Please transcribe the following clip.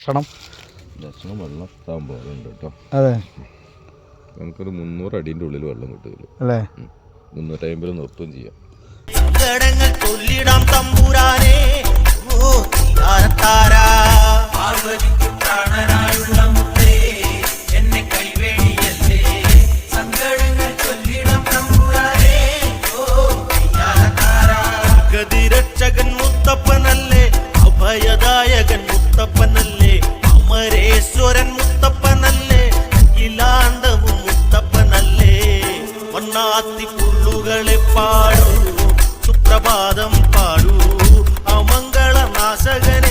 ലക്ഷണം വെള്ളം എത്താൻ പോകുന്നുണ്ട് കേട്ടോ. അതെ, നമുക്കൊരു 300 അടീൻ്റെ ഉള്ളിൽ വെള്ളം കിട്ടുമല്ലോ അല്ലേ? 350 നിർത്തുകയും ചെയ്യാം. ഗതിരക്ഷകൻ മുത്തപ്പനല്ലേ, അഭയദായകൻ മുത്തപ്പനല്ലേ, അമരേശ്വരൻ മുത്തപ്പനല്ലേ, അഖിലാണ്ടവും മുത്തപ്പനല്ലേ. വണ്ണാത്തി പുള്ളുകളെ പാടൂ, സുപ്രഭാതം പാടൂ, അമംഗളനാശകൻ